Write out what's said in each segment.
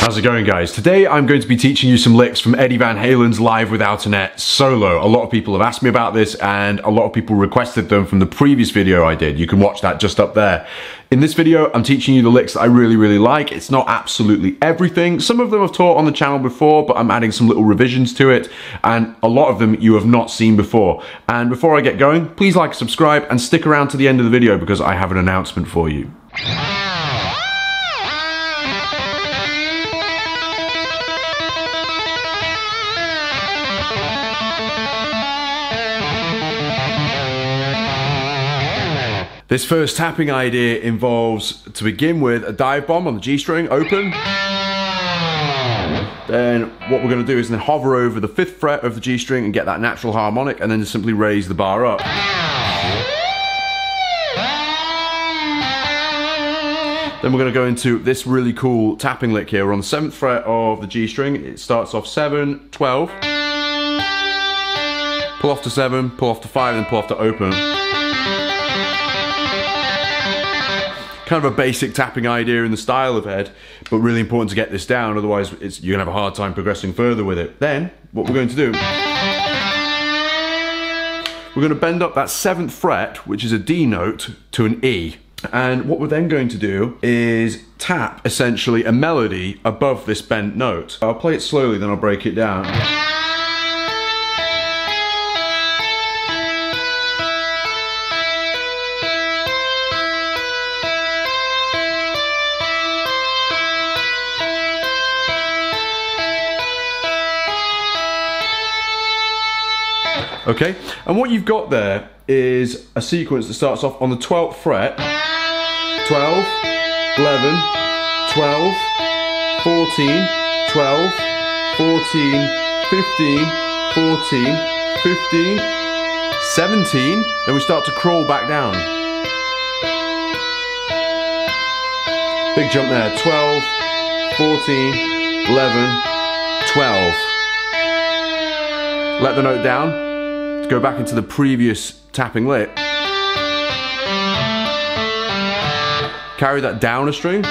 How's it going, guys? Today I'm going to be teaching you some licks from Eddie Van Halen's Live Without a Net solo. A lot of people have asked me about this and a lot of people requested them from the previous video I did. You can watch that just up there. In this video, I'm teaching you the licks that I really like. It's not absolutely everything. Some of them I've taught on the channel before, but I'm adding some little revisions to it, and a lot of them you have not seen before. And before I get going, please like, subscribe, and stick around to the end of the video because I have an announcement for you. This first tapping idea involves, to begin with, a dive bomb on the G string, open. Then what we're going to do is then hover over the 5th fret of the G string and get that natural harmonic, and then just simply raise the bar up. Then we're going to go into this really cool tapping lick here. We're on the 7th fret of the G string. It starts off 7, 12. Pull off to 7, pull off to 5, then pull off to open. Kind of a basic tapping idea in the style of Ed, but really important to get this down, otherwise you're going to have a hard time progressing further with it. Then, what we're going to do, we're going to bend up that 7th fret, which is a D note, to an E. And what we're then going to do is tap, essentially, a melody above this bent note. I'll play it slowly, then I'll break it down. Okay, and what you've got there is a sequence that starts off on the 12th fret, 12, 11, 12, 14, 12, 14, 15, 14, 15, 17, then we start to crawl back down. Big jump there, 12, 14, 11, 12. Let the note down. Go back into the previous tapping lick. Carry that down a string.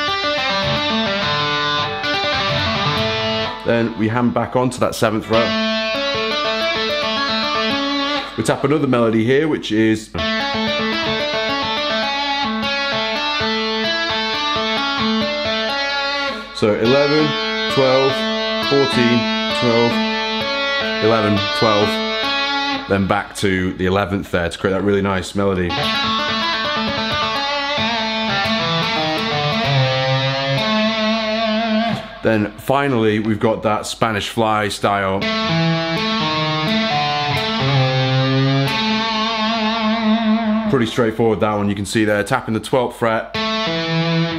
Then we hand back onto that 7th fret. We tap another melody here, which is so 11, 12, 14, 12, 11, 12. Then back to the 11th there to create that really nice melody. Then finally we've got that Spanish fly style. Pretty straightforward, that one. You can see there, tapping the 12th fret,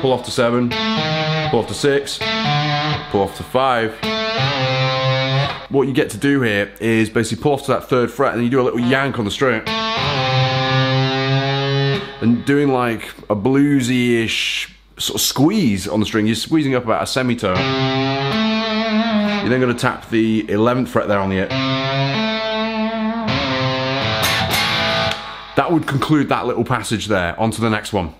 pull off to 7, pull off to 6, pull off to 5. What you get to do here is basically pull off to that 3rd fret and you do a little yank on the string. And doing like a bluesy-ish sort of squeeze on the string. You're squeezing up about a semitone. You're then going to tap the 11th fret there on the That would conclude that little passage there. On to the next one.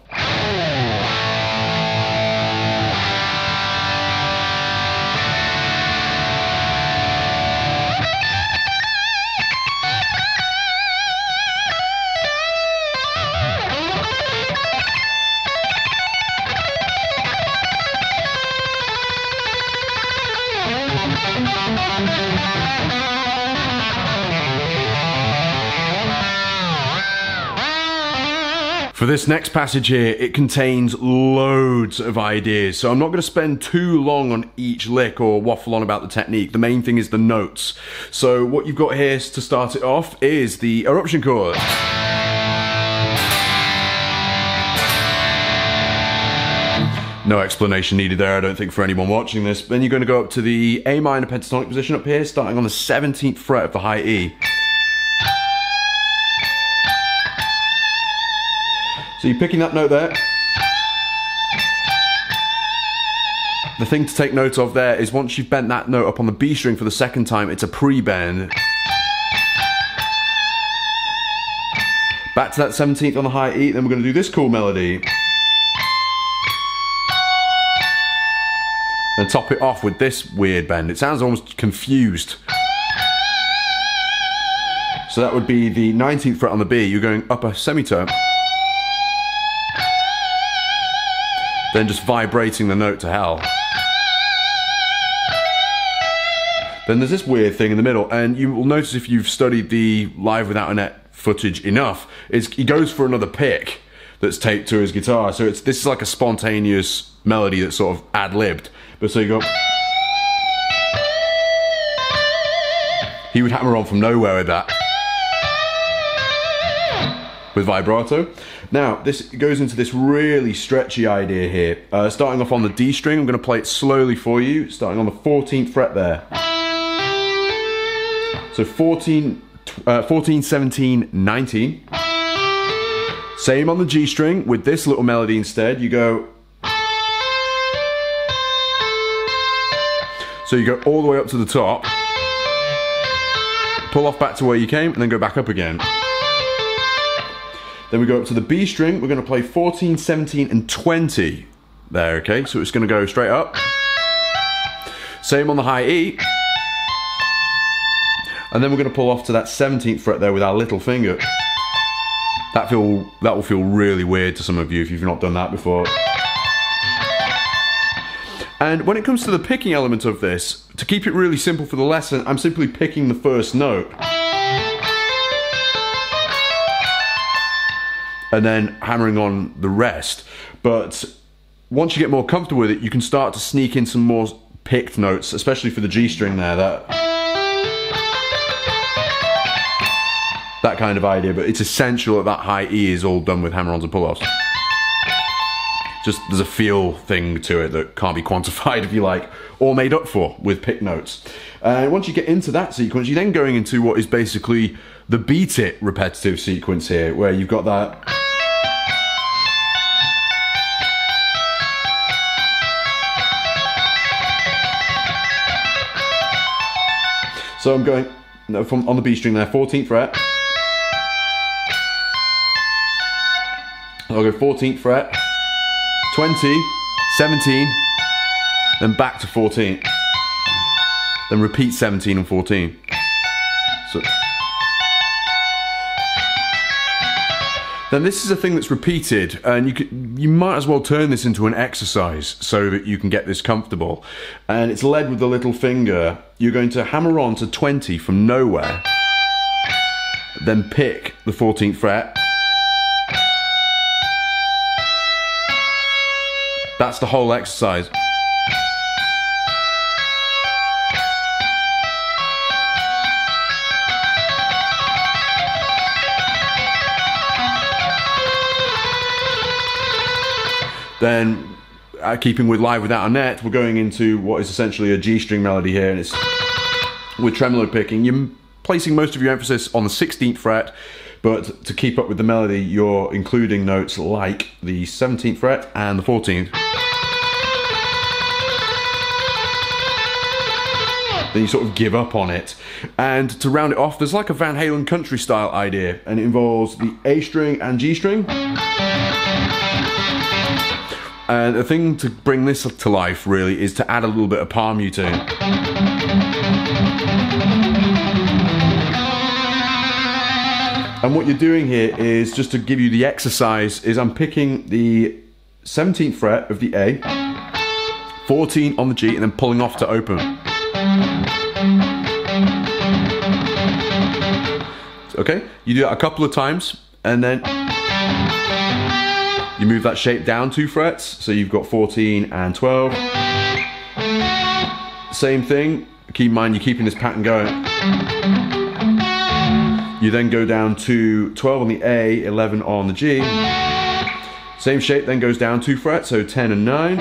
For this next passage here, it contains loads of ideas, so I'm not going to spend too long on each lick or waffle on about the technique. The main thing is the notes. So what you've got here to start it off is the eruption chord. No explanation needed there, I don't think, for anyone watching this. Then you're going to go up to the A minor pentatonic position up here, starting on the 17th fret of the high E. So you're picking that note there. The thing to take note of there is once you've bent that note up on the B string for the 2nd time, it's a pre-bend. Back to that 17th on the high E, then we're going to do this cool melody. And top it off with this weird bend. It sounds almost confused. So that would be the 19th fret on the B. You're going up a semitone. Then just vibrating the note to hell. Then there's this weird thing in the middle, and you will notice if you've studied the Live Without a Net footage enough, he goes for another pick that's taped to his guitar. So this is like a spontaneous melody that's sort of ad-libbed. But so you go... He would hammer on from nowhere with that. With vibrato. Now, this goes into this really stretchy idea here. Starting off on the D string, I'm going to play it slowly for you, starting on the 14th fret there. So 14, 17, 19. Same on the G string with this little melody instead. You go... So you go all the way up to the top, pull off back to where you came, and then go back up again. Then we go up to the B string. We're going to play 14, 17, and 20 there, okay? So it's going to go straight up. Same on the high E. And then we're going to pull off to that 17th fret there with our little finger. That will feel really weird to some of you if you've not done that before. And when it comes to the picking element of this, to keep it really simple for the lesson, I'm simply picking the first note. And then hammering on the rest. But once you get more comfortable with it, you can start to sneak in some more picked notes, especially for the G string there, that kind of idea. But it's essential that that high E is all done with hammer-ons and pull-offs. Just there's a feel thing to it that can't be quantified, if you like, or made up for with pick notes. Once you get into that sequence, you're then going into what is basically the beat it repetitive sequence here, where you've got that. So I'm going from on the B string there, 14th fret. I'll go 14th fret, 20, 17, then back to 14. Then repeat 17 and 14. So then this is a thing that's repeated, and you might as well turn this into an exercise so that you can get this comfortable. And it's led with the little finger. You're going to hammer on to 20 from nowhere, then pick the 14th fret. That's the whole exercise. Then, keeping with Live Without a Net, we're going into what is essentially a G string melody here, and it's with tremolo picking. You're placing most of your emphasis on the 16th fret, but to keep up with the melody, you're including notes like the 17th fret and the 14th. Then you sort of give up on it. And to round it off, there's like a Van Halen country style idea, and it involves the A string and G string. And the thing to bring this to life really is to add a little bit of palm muting. And what you're doing here is, just to give you the exercise, is I'm picking the 17th fret of the A, 14 on the G, and then pulling off to open. Okay, you do that a couple of times, and then you move that shape down 2 frets, so you've got 14 and 12. Same thing, keep in mind you're keeping this pattern going. You then go down to 12 on the A, 11 on the G. Same shape then goes down 2 frets, so 10 and 9.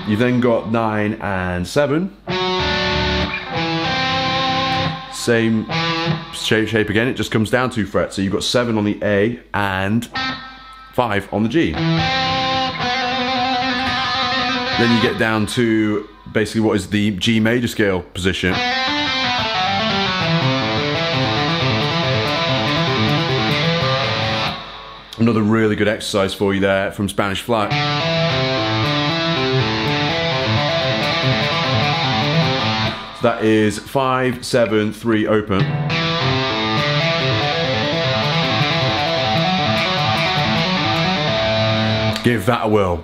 You've then got 9 and 7. Same shape again, it just comes down 2 frets, so you've got 7 on the A and 5 on the G. Then you get down to basically what is the G major scale position. Another really good exercise for you there from Spanish Fly. So that is 5, 7, 3 open. Give that a whirl.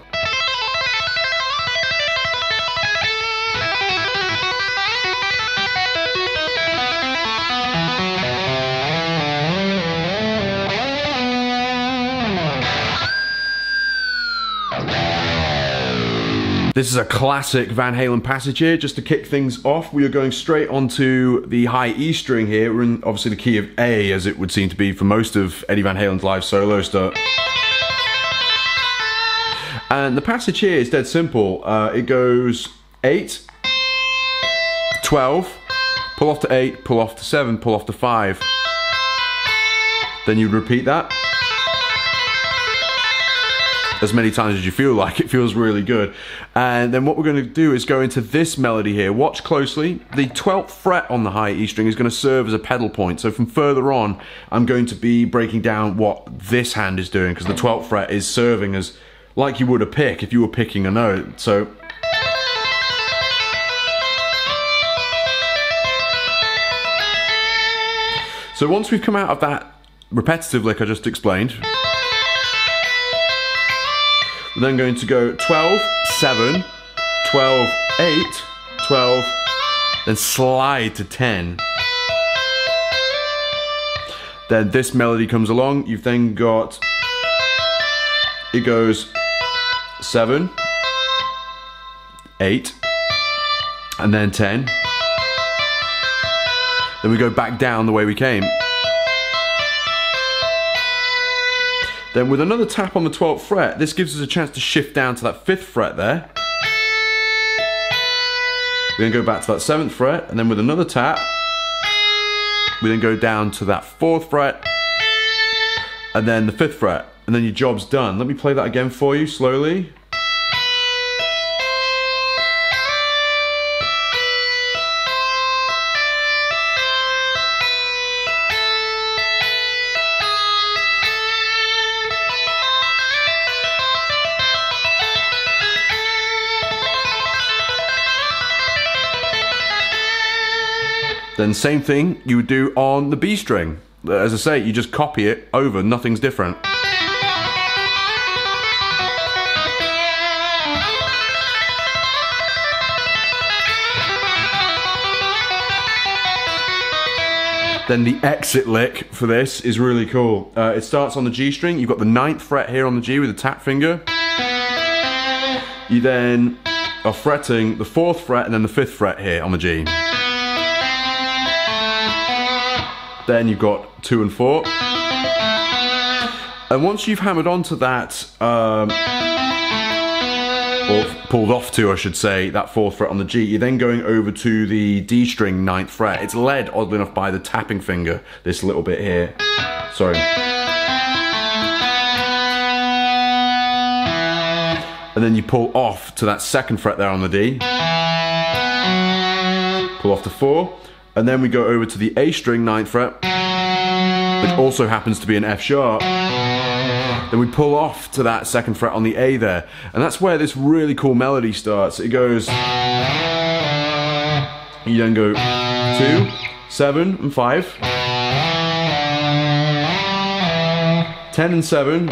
This is a classic Van Halen passage here. Just to kick things off, we are going straight onto the high E string here. We're in obviously the key of A, as it would seem to be for most of Eddie Van Halen's live solo stuff. And the passage here is dead simple. It goes 8, 12, pull off to 8, pull off to 7, pull off to 5. Then you repeat that as many times as you feel like. It feels really good. And then what we're going to do is go into this melody here. Watch closely. The 12th fret on the high E string is going to serve as a pedal point. So from further on, I'm going to be breaking down what this hand is doing, because the 12th fret is serving as like you would a pick if you were picking a note. So once we've come out of that repetitive lick I just explained, we're then going to go 12, 7, 12, 8, 12, then slide to 10. Then this melody comes along. You've then got, it goes 7, 8, and then 10. Then we go back down the way we came. Then with another tap on the 12th fret, this gives us a chance to shift down to that 5th fret there. We then go back to that 7th fret, and then with another tap, we then go down to that 4th fret, and then the 5th fret, and then your job's done. Let me play that again for you slowly. Then same thing you would do on the B string. As I say, you just copy it over, nothing's different. Then the exit lick for this is really cool. It starts on the G string. You've got the 9th fret here on the G with a tap finger. You then are fretting the 4th fret and then the 5th fret here on the G. Then you've got 2 and 4. And once you've hammered onto that, or pulled off to, I should say, that 4th fret on the G, you're then going over to the D string 9th fret. It's led, oddly enough, by the tapping finger, this little bit here. Sorry. And then you pull off to that 2nd fret there on the D. Pull off to 4. And then we go over to the A string 9th fret, which also happens to be an F sharp. Then we pull off to that 2nd fret on the A there. And that's where this really cool melody starts. It goes, you then go 2, 7 and 5, 10 and 7,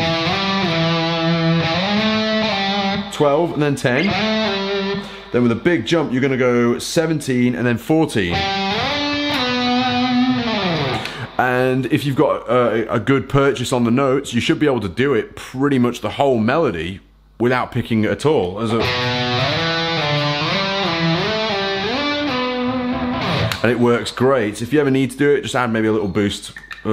12 and then 10. Then with a big jump, you're going to go 17 and then 14. And if you've got a good purchase on the notes, you should be able to do it pretty much the whole melody without picking it at all. And it works great. If you ever need to do it, just add maybe a little boost. For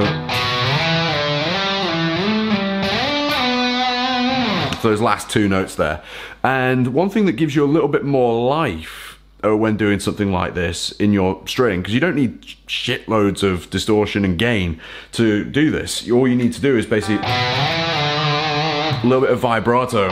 those last 2 notes there. And one thing that gives you a little bit more life when doing something like this in your string, because you don't need shitloads of distortion and gain to do this. All you need to do is basically a little bit of vibrato.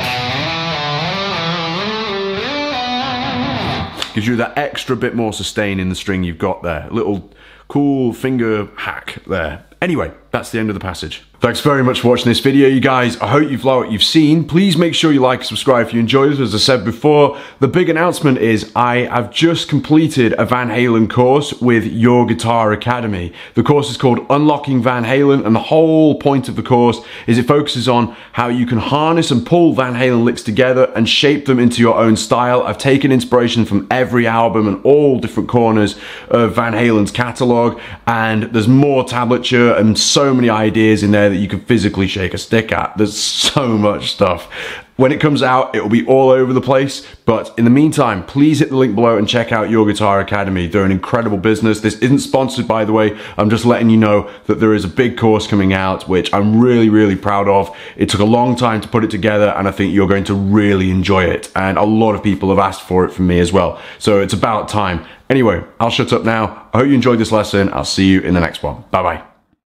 Gives you that extra bit more sustain in the string you've got there. A little cool finger hack there. Anyway, that's the end of the passage. Thanks very much for watching this video, you guys. I hope you've liked what you've seen. Please make sure you like and subscribe if you enjoyed it. As I said before, the big announcement is I have just completed a Van Halen course with Your Guitar Academy. The course is called Unlocking Van Halen, and the whole point of the course is it focuses on how you can harness and pull Van Halen licks together and shape them into your own style. I've taken inspiration from every album and all different corners of Van Halen's catalog, and there's more tablature and so many ideas in there that you can physically shake a stick at. There's so much stuff. When it comes out, it will be all over the place, but in the meantime, please hit the link below and check out Your Guitar Academy. They're an incredible business. This isn't sponsored, by the way. I'm just letting you know that there is a big course coming out, which I'm really, really proud of. It took a long time to put it together, and I think you're going to really enjoy it. And a lot of people have asked for it from me as well. So it's about time. Anyway, I'll shut up now. I hope you enjoyed this lesson. I'll see you in the next one. Bye-bye.